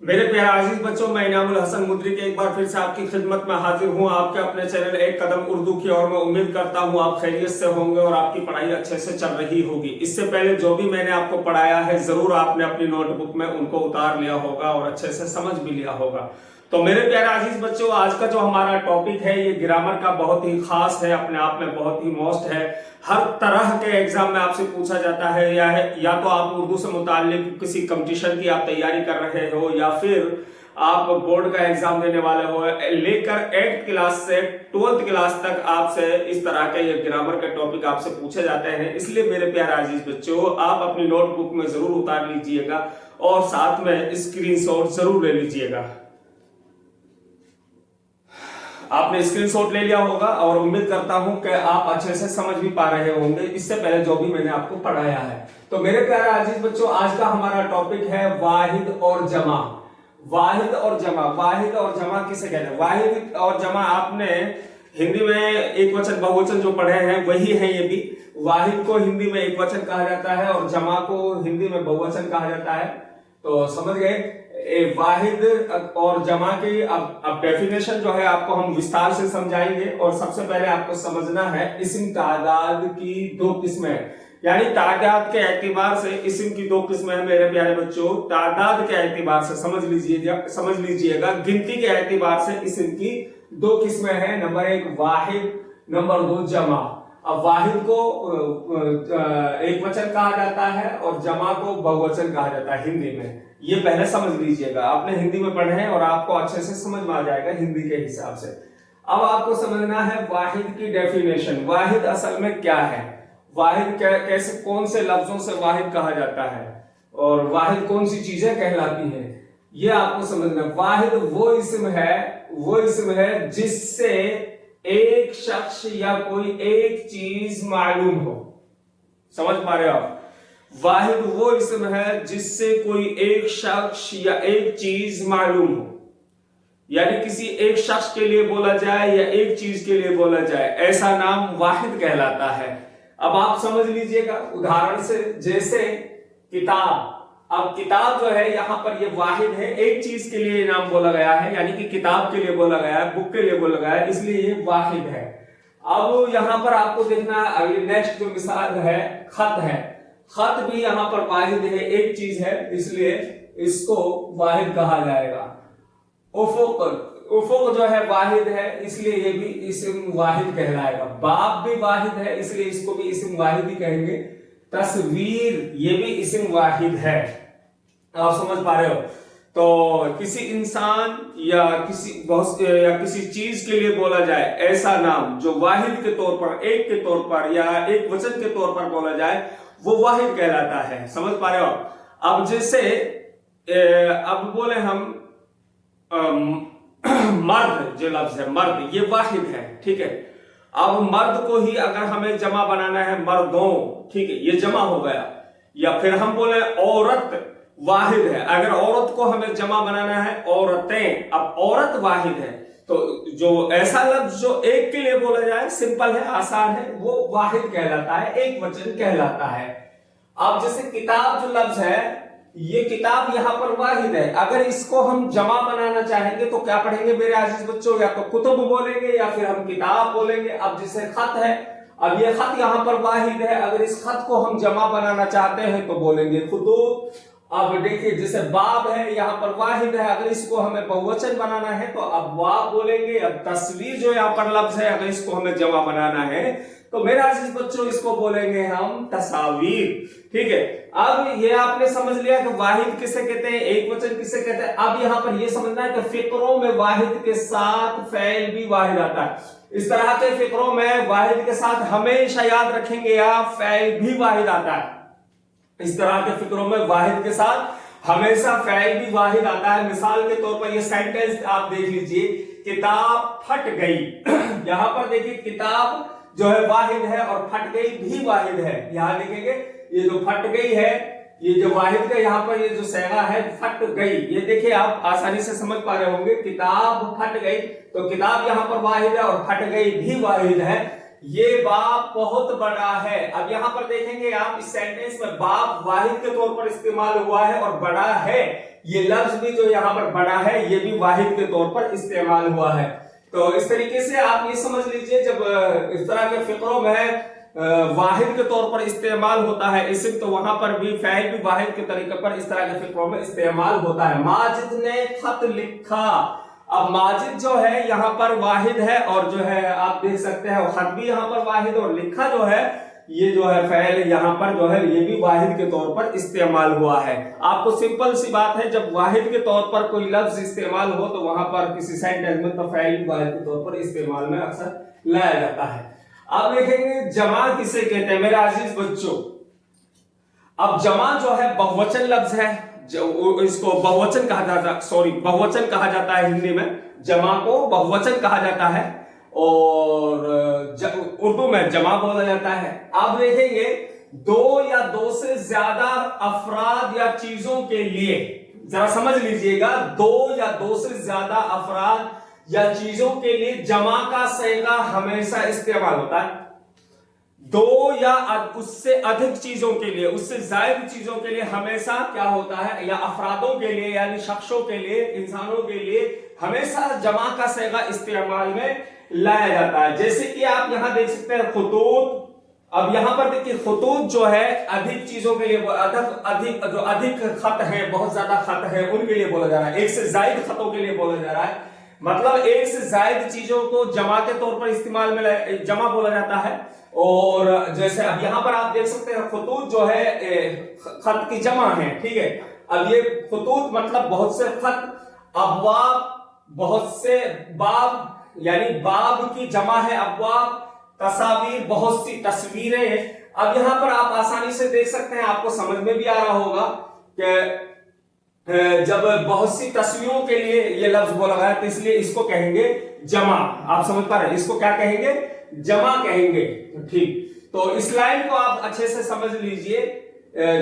मेरे प्यारे अजीज बच्चों, मैं इनामुल हसन मुद्रिक एक बार फिर से आपकी खिदमत में हाजिर हूँ आपके अपने चैनल एक कदम उर्दू की ओर। मैं उम्मीद करता हूँ आप खैरियत से होंगे और आपकी पढ़ाई अच्छे से चल रही होगी। इससे पहले जो भी मैंने आपको पढ़ाया है जरूर आपने अपनी नोटबुक में उनको उतार लिया होगा और अच्छे से समझ भी लिया होगा। तो मेरे प्यारे अजीज बच्चों, आज का जो हमारा टॉपिक है ये ग्रामर का बहुत ही खास है, अपने आप में बहुत ही मौस्ट है। हर तरह के एग्जाम में आपसे पूछा जाता है या तो आप उर्दू से मुताल्लिक किसी कंपटीशन की आप तैयारी कर रहे हो या फिर आप बोर्ड का एग्जाम देने वाले हो, लेकर 8th क्लास से 12th क्लास तक आपसे इस तरह के ये ग्रामर के टॉपिक आपसे पूछे जाते हैं। इसलिए मेरे प्यारे अजीज बच्चों, आप अपनी नोटबुक में जरूर उतार लीजिएगा और साथ में स्क्रीनशॉट जरूर ले लीजिएगा। आपने स्क्रीनशॉट ले लिया होगा और उम्मीद करता हूं कि आप अच्छे से समझ भी पा रहे होंगे इससे पहले जो भी मैंने आपको पढ़ाया है। तो मेरे प्यारे अजीज बच्चों, आज का हमारा टॉपिक है वाहिद और जमा। वाहिद और जमा, वाहिद और जमा किसे कहते हैं? वाहिद और जमा आपने हिंदी में एक वचन बहुवचन जो पढ़े हैं वही है ये भी। वाहिद को हिंदी में एक वचन कहा जाता है और जमा को हिंदी में बहुवचन कहा जाता है। तो समझ गए वाहिद और जमा की अब डेफिनेशन जो है आपको हम विस्तार से समझाएंगे। और सबसे पहले आपको समझना है इस्म तादाद की दो किस्में, यानी तादाद के एतबार से इस्म की दो किस्में हैं मेरे प्यारे बच्चों। तादाद के एतबार से समझ लीजिएगा, गिनती के एतबार से इस्म की दो किस्में हैं। नंबर 1 वाहिद, नंबर 2 जमा। अब वाहिद को एक वचन कहा जाता है और जमा को बहुवचन कहा जाता है हिंदी में। ये पहले समझ लीजिएगा, आपने हिंदी में पढ़े हैं और आपको अच्छे से समझ में आ जाएगा हिंदी के हिसाब से। अब आपको समझना है वाहिद की डेफिनेशन। वाहिद असल में क्या है, वाहिद कैसे, कौन से लफ्जों से वाहिद कहा जाता है और वाहिद कौन सी चीजें कहलाती है, ये आपको समझना। वाहिद वो इस्म है जिससे एक शख्स या कोई एक चीज मालूम हो। समझ पा रहे हो आप? वाहिद वो इस्म है जिससे कोई एक शख्स या एक चीज मालूम हो, यानी किसी एक शख्स के लिए बोला जाए या एक चीज के लिए बोला जाए, ऐसा नाम वाहिद कहलाता है। अब आप समझ लीजिएगा उदाहरण से, जैसे किताब। अब किताब जो है यहाँ पर ये वाहिद है, एक चीज के लिए नाम बोला गया है, यानी कि किताब के लिए बोला गया है, बुक के लिए बोला गया है, इसलिए ये वाहिद है। अब यहाँ पर आपको देखना है अगली नेक्स्ट जो मिसाल है, खत है। खत भी यहाँ पर वाहिद है, एक चीज है, इसलिए इसको वाहिद कहा जाएगा। उफुक जो है वाहिद है, इसलिए ये भी इस्म वाहिद कहलाएगा। बाब भी वाहिद है, इसलिए इसको भी इस्म वाहिद ही कहेंगे। तस्वीर ये भी इस्म वाहिद है। आप समझ पा रहे हो? तो किसी इंसान या किसी चीज के लिए बोला जाए ऐसा नाम जो वाहिद के तौर पर, एक के तौर पर या एक वचन के तौर पर बोला जाए, वो वाहिद कहलाता है। समझ पा रहे हो? अब जैसे अब बोले हम मर्द, जो लफ्ज है मर्द, ये वाहिद है, ठीक है। अब मर्द को ही अगर हमें जमा बनाना है मर्दों, ठीक है, ये जमा हो गया। या फिर हम बोले औरत वाहिद है, अगर औरत को हमें जमा बनाना है औरतें, अब औरत वाहिद है। तो जो ऐसा लफ्ज जो एक के लिए बोला जाए, सिंपल है, आसान है, वो वाहिद कहलाता है, एक वचन कहलाता है। अब जैसे किताब जो लफ्ज है, ये किताब यहाँ पर वाहिद है, अगर इसको हम जमा बनाना चाहेंगे तो क्या पढ़ेंगे मेरे आजीज बच्चों? या तो कुतुब बोलेंगे या फिर हम किताब बोलेंगे। अब जैसे खत है, अब ये खत यहाँ पर वाहिद है, अगर इस खत को हम जमा बनाना चाहते हैं तो बोलेंगे खुतूब। अब देखिए जैसे बाब है, यहाँ पर वाहिद है, अगर इसको हमें बहुवचन बनाना है तो अब वाब बोलेंगे। अब तस्वीर जो यहाँ पर लफ्ज है, अगर इसको हमें जमा बनाना है तो मेरे अजीज बच्चों इसको बोलेंगे हम तस्वीर, ठीक है। अब ये आपने समझ लिया कि वाहिद किसे कहते हैं, एक वचन किसे कहते हैं। अब यहाँ पर ये समझना है कि फिक्रों में वाहिद के साथ फैल भी वाहिद आता है। इस तरह के फिक्रों में वाहिद के साथ हमेशा याद रखेंगे आप, फैल भी वाहिद आता है। इस तरह के फिक्रों में वाहिद के साथ हमेशा फैल भी वाहिद आता है। मिसाल के तौर पर ये सेंटेंस आप देख लीजिए, किताब फट गई। यहां पर देखिए किताब जो है वाहिद है और फट गई भी वाहिद है। यहां देखेंगे ये जो फट गई है, ये जो वाहिद का यहाँ पर ये जो सेगा है फट गई, ये देखिए आप आसानी से समझ पा रहे होंगे। किताब फट गई, तो किताब यहाँ पर वाहिद है और फट गई भी वाहिद है। یہ باپ بہت بڑا ہے. اب یہاں پر دیکھیں گے آپ اس سینٹنس میں باپ واحد کے طور پر استعمال ہوا ہے اور بڑا ہے یہ لفظ بھی جو یہاں پر بڑا ہے یہ بھی واحد کے طور پر استعمال ہوا ہے. تو اس طریقے سے آپ یہ سمجھ لیجئے جب اس طرح کے فقروں میں واحد کے طور پر استعمال ہوتا ہے اسم تو وہاں پر بھی فعل بھی واحد کے طریقے پر اس طرح کے فقروں میں استعمال ہوتا ہے. ماجد نے خط لکھا. اب ماجد جو ہے یہاں پر واحد ہے اور جو ہے آپ دیکھ سکتے ہیں خط بھی یہاں پر واحد اور لکھا جو ہے یہ جو ہے فعل یہاں پر جو ہے یہ بھی واحد کے طور پر استعمال ہوا ہے. آپ کو سمپل سی بات ہے جب واحد کے طور پر کوئی لفظ استعمال ہو تو وہاں پر کسی سینٹنس میں تو فعل بھی واحد کے طور پر استعمال میں اکثر لایا جاتا ہے. آپ دیکھیں گے جمع کسے کہتے ہیں میرے عزیز بچوں. اب جمع جو ہے بہوچن لفظ ہے اس کو بہوچن کہا جاتا بہوچن کہا جاتا ہے ہندی میں جمع کو بہوچن کہا جاتا ہے اور اردو میں جمع بولا جاتا ہے. آپ دیکھیں گے دو یا دو سے زیادہ افراد یا چیزوں کے لیے ذرا سمجھ لیجئے گا دو یا دو سے زیادہ افراد یا چیزوں کے لیے جمع کا صیغہ ہمیشہ استعمال ہوتا ہے. دو یا اس سے ادھک چیزوں کے لیے اس سے زائد چیزوں کے لیے ہمیشہ کیا ہوتا ہے یا افرادوں کے لیے یعنی شخصوں کے لیے انسانوں کے لیے ہمیشہ جمع کا صیغہ استعمال میں لایا جاتا ہے. جیسے کہ آپ یہاں دیکھ سکتے ہیں خطوط. اب یہاں پر دیکھیے خطوط جو ہے ادھک چیزوں کے لیے جو ادھک خط ہیں بہت زیادہ خط ہیں ان کے لیے بولا جا رہا ہے. ایک سے زائد خطوں کے لیے بولا جا رہا ہے مطلب ایک سے زائد چیزوں کو جمع کے طور پر استعمال میں جمع بولا جاتا ہے. اور جیسے اب یہاں پر آپ دیکھ سکتے ہیں خطوط جو ہے خط کی جمع ہے ٹھیک ہے. اب یہ خطوط مطلب بہت سے خط. ابواب بہت سے باب یعنی باب کی جمع ہے ابواب. تصاویر بہت سی تصویریں. اب یہاں پر آپ آسانی سے دیکھ سکتے ہیں آپ کو سمجھ میں بھی آ رہا ہوگا کہ جب بہت سی تصویروں کے لیے یہ لفظ بولا گیا تو اس لیے اس کو کہیں گے جمع. آپ سمجھ پا رہے ہیں اس کو کیا کہیں گے جمع کہیں گے ٹھیک. تو اس لائن کو آپ اچھے سے سمجھ لیجئے.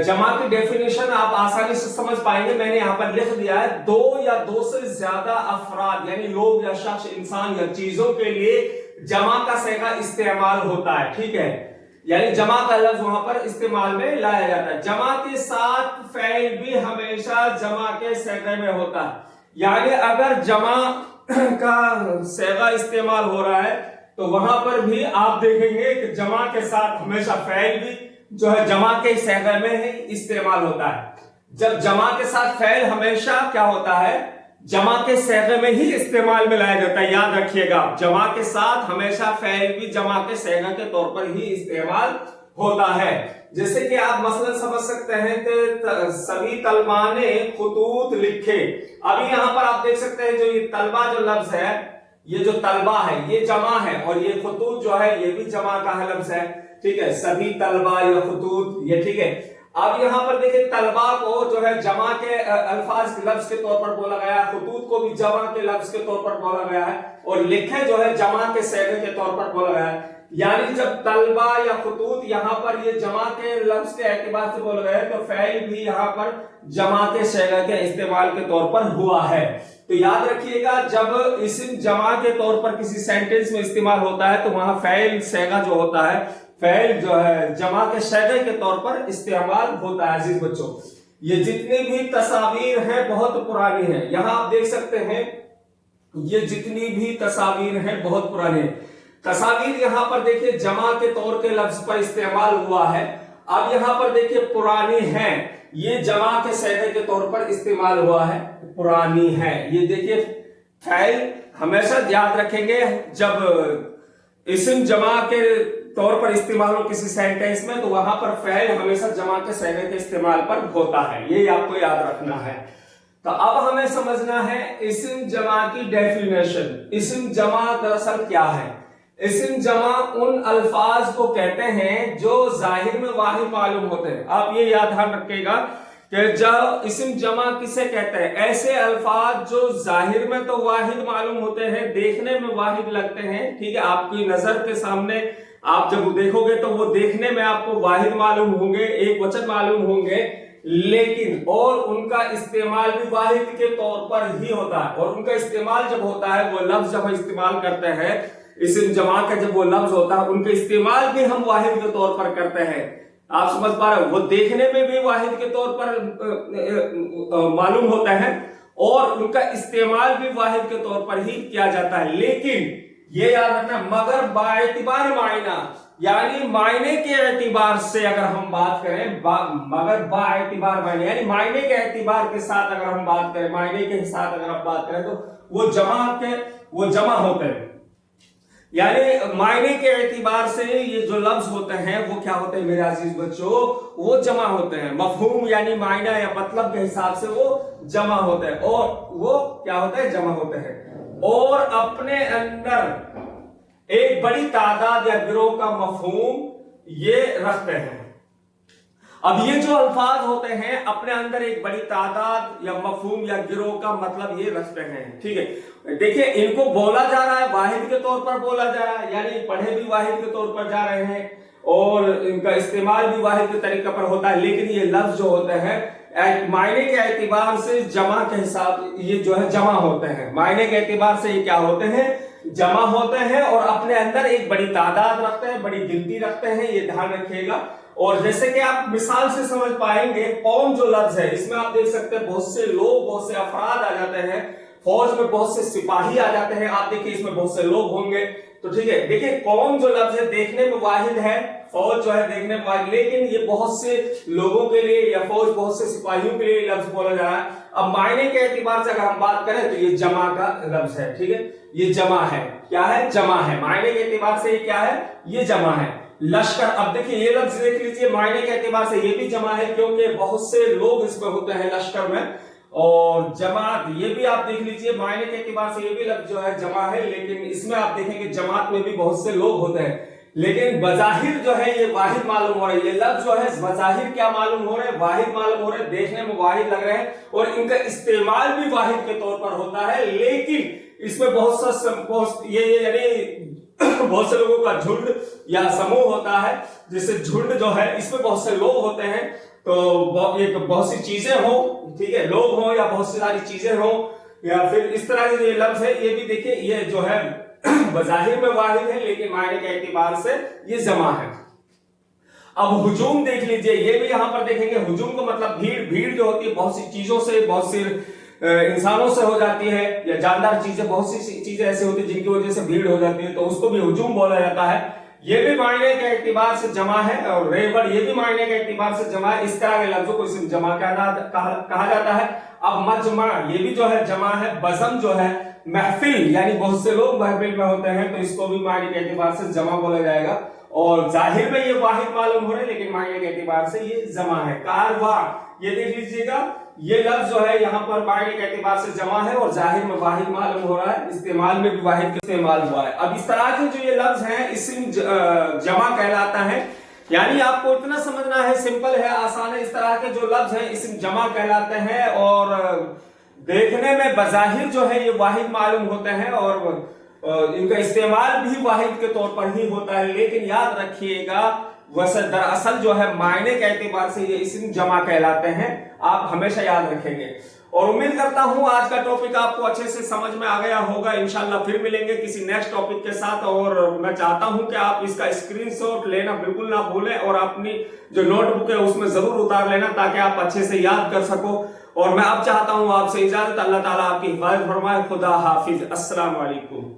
جمع کی ڈیفینیشن آپ آسانی سے سمجھ پائیں گے. میں نے یہاں پر لکھ دیا ہے دو یا دو سے زیادہ افراد یعنی لوگ یا شخص انسان یا چیزوں کے لیے جمع کا صیغہ استعمال ہوتا ہے ٹھیک ہے. یعنی جمع کا لفظ وہاں پر استعمال میں لایا جاتا ہے. جمع کے ساتھ فعل بھی ہمیشہ جمع کے صیغے میں ہوتا ہے. یعنی اگر جمع کا صیغہ استعمال ہو رہا ہے تو وہاں پر بھی آپ دیکھیں گے کہ جمع کے ساتھ ہمیشہ فعل بھی جو ہے جمع کے صیغے میں ہی استعمال ہوتا ہے. جب جمع کے ساتھ فعل ہمیشہ کیا ہوتا ہے جمع کے صیغے میں ہی استعمال میں لایا جاتا ہے. یاد رکھیے گا جمع کے ساتھ ہمیشہ فعل بھی جمع کے صیغے کے طور پر ہی استعمال ہوتا ہے. جیسے کہ آپ مثلا سمجھ سکتے ہیں کہ سبھی طلباء نے خطوط لکھے. ابھی یہاں پر آپ دیکھ سکتے ہیں جو یہ طلبہ جو لفظ ہے یہ جو طلبہ ہے یہ جمع ہے اور یہ خطوط جو ہے یہ بھی جمع کا لفظ ہے ٹھیک ہے. سبھی طلباء یا خطوط یہ ٹھیک ہے. اب یہاں پر دیکھیں طلباء کو جو ہے جمع کے الفاظ کے لفظ کے طور پر بولا گیا ہے. خطوط کو بھی جمع کے لفظ کے طور پر بولا گیا ہے اور لکھے جو ہے جمع کے صیغے کے طور پر بولا گیا ہے. یعنی جب طلباء یا خطوط یہاں پر یہ جمع کے لفظ کے اعتبار سے بولا گیا ہے تو فعل بھی یہاں پر جمع کے صیغے کے استعمال کے طور پر ہوا ہے. تو یاد رکھیے گا جب اسم جمع کے طور پر کسی سینٹنس میں استعمال ہوتا ہے تو وہاں فعل صیغہ جو ہوتا ہے فعل جو ہے جمع کے صیغے کے طور پر استعمال ہوتا ہے. عزیز بچوں یہ جتنی بھی تصاویر ہیں بہت پرانی ہیں. یہاں آپ دیکھ سکتے ہیں یہ جتنی بھی تصاویر ہیں بہت پرانی ہیں. تصاویر یہاں پر دیکھیں جمع کے طور کے لفظ پر استعمال ہوا ہے. اب یہاں پر دیکھیں پرانی ہیں یہ جمع کے صیغے کے طور پر استعمال ہوا ہے پرانی ہے. یہ دیکھیں فعل ہمیشہ یاد رکھیں گے جب اسم جمع کے طور پر استعمال ہو کسی سینٹنس میں تو وہاں پر فعل ہمیشہ جمع کے صیغے کے استعمال پر ہوتا ہے. یہ آپ کو یاد رکھنا ہے. تو اب ہمیں سمجھنا ہے اسم جمع کی ڈیفینیشن. اسم جمع دراصل کیا ہے؟ اسم جمع ان الفاظ کو کہتے ہیں جو ظاہر میں واحد معلوم ہوتے ہیں. آپ یہ یاد رکھیے گا کہ جب اسم جمع کسے کہتے ہیں ایسے الفاظ جو ظاہر میں تو واحد معلوم ہوتے ہیں دیکھنے میں واحد لگتے ہیں ٹھیک ہے. آپ کی نظر کے سامنے آپ جب دیکھو گے تو وہ دیکھنے میں آپ کو واحد معلوم ہوں گے ایک وچن معلوم ہوں گے لیکن اور ان کا استعمال بھی واحد کے طور پر ہی ہوتا ہے. اور ان کا استعمال جب ہوتا ہے وہ لفظ جب استعمال کرتے ہیں इसम जमा का जब वो लफ्ज होता है उनका इस्तेमाल भी हम वाहिद के तौर पर करते हैं। आप समझ पा रहे हो, वो देखने में भी वाहिद के तौर पर मालूम होता है और उनका इस्तेमाल भी वाहिद के तौर पर ही किया जाता है। लेकिन ये याद रखना, मगर बाएतिबार मायना, यानी मायने के एतिबार से अगर हम बात करें, मगर बाएतिबार मायने यानी मायने के एतिबार के साथ अगर हम बात करें, मायने के साथ अगर हम बात करें तो वो जमा होते हैं। यानी मायने के एतिबार से ये जो लफ्ज होते हैं वो क्या होते हैं मेरे अजीज बच्चों, वो जमा होते हैं। मफहूम यानी मायना या मतलब के हिसाब से वो जमा होते हैं, और वो क्या होता है, जमा होते हैं, और अपने अंदर एक बड़ी तादाद या गिरोह का मफहूम ये रखते हैं। अब ये जो अल्फाज होते हैं अपने अंदर एक बड़ी तादाद या मफहूम या गिरोह का मतलब ये रखते हैं। ठीक है, देखिए इनको बोला जा रहा है, वाहिद के तौर पर बोला जा रहा है, यानी पढ़े भी वाहिद के तौर पर जा रहे हैं और इनका इस्तेमाल भी वाहिद के तरीके पर होता है। लेकिन ये लफ्ज जो होते हैं मायने के एतबार से जमा के हिसाब ये जो है जमा होते हैं। मायने के एतबार से ये क्या होते हैं, जमा होते हैं और अपने अंदर एक बड़ी तादाद रखते हैं, बड़ी गिनती रखते हैं, ये ध्यान रखिएगा। और जैसे कि आप मिसाल से समझ पाएंगे, कौम जो लफ्ज है इसमें आप देख सकते हैं बहुत से लोग, बहुत से अफराद आ जाते हैं, फौज में बहुत से सिपाही आ जाते हैं, आप देखिए इसमें बहुत से लोग होंगे। तो ठीक है, देखिए कौम जो लफ्ज है देखने में वाहिद है, फौज जो है देखने में वाहिद, लेकिन ये बहुत से लोगों के लिए या फौज बहुत से सिपाहियों के लिए लफ्ज बोला जा रहा है। अब मायने के एतबार से अगर हम बात करें तो ये जमा का लफ्ज है। ठीक है, ये जमा है, क्या है, जमा है। मायने के एतबार से ये क्या है, ये जमा है। लश्कर, अब देखिए ये लफ्ज देख लीजिए, मायने के एतबार से ये भी जमा है क्योंकि बहुत से लोग इसमें होते हैं लश्कर में। और जमात ये भी आप देख लीजिए, मायने के एतबार से ये भी लफ्ज जो है जमा है, लेकिन इसमें आप देखेंगे जमात में भी बहुत से लोग होते हैं, लेकिन बजाहिर जो है ये वाहिद मालूम हो रहा है। ये लफ्ज जो है बजाहिर क्या मालूम हो रहे हैं, वाहिद मालूम हो रहे हैं, देखने में वाहिद लग रहे हैं और इनका इस्तेमाल भी वाहिद के तौर पर होता है। लेकिन इसमें बहुत सा ये यानी बहुत से लोगों का झुंड या समूह होता है, जैसे झुंड जो है इसमें बहुत से लोग होते हैं, तो बहुत सी चीजें हो, ठीक है, लोग हो या बहुत सी सारी चीजें हो, या फिर इस तरह के ये लफ्ज है ये भी देखिए ये जो है बजाहिर में वाहिद है लेकिन मायने के एतबार से ये जमा है। अब हुजूम देख लीजिए, ये भी यहां पर देखेंगे, हुजूम को मतलब भीड़, भीड़ जो होती है बहुत सी चीजों से, बहुत सी इंसानों से हो जाती है, या जानदार चीजें, बहुत सी चीजें ऐसी होती है जिनकी वजह से भीड़ हो जाती है, तो उसको भी हुजूम बोला जाता है। ये भी मायने के एतबार से जमा है। और रेवड़ ये भी मायने के एतबार से जमा है। इस तरह के लफ्जों को इसमें जमा कहा जाता है। अब मजमा ये भी जो है जमा है। बज़म जो है महफिल, यानी बहुत से लोग महफिल में होते हैं, तो इसको भी मायने के एतबार से जमा बोला जाएगा। और जाहिर में ये वाहिद मालूम हो रहे हैं लेकिन मायने के एतबार से ये जमा है। कारवा ये देख लीजिएगा, ये लफ्ज जो है यहाँ पर मायने के एतबार से जमा है और जाहिर में वाहिद मालूम हो रहा है, इस्तेमाल में भी वाहिद का इस्तेमाल हुआ है। अब इस तरह के जो ये लफ्ज हैं इस्म जमा कहलाता है, यानी आपको इतना समझना है, सिंपल है, आसान है। इस तरह के जो लफ्ज हैं इस्म जमा कहलाते हैं और देखने में बजाहिर जो है ये वाहिद मालूम होते हैं और इनका इस्तेमाल भी वाहिद के तौर पर ही होता है। लेकिन याद रखिएगा वैसे दरअसल जो है मायने के एतबार से ये इस्म जमा कहलाते हैं, आप हमेशा याद रखेंगे। और उम्मीद करता हूं आज का टॉपिक आपको अच्छे से समझ में आ गया होगा। इंशाल्लाह फिर मिलेंगे किसी नेक्स्ट टॉपिक के साथ। और मैं चाहता हूं कि आप इसका स्क्रीनशॉट लेना बिल्कुल ना भूलें और अपनी जो नोटबुक है उसमें जरूर उतार लेना ताकि आप अच्छे से याद कर सको। और मैं अब चाहता हूं आपसे इजाजत, अल्लाह ताला आपकी हिफाजत फरमाए। खुदा हाफिज, अस्सलाम वालेकुम।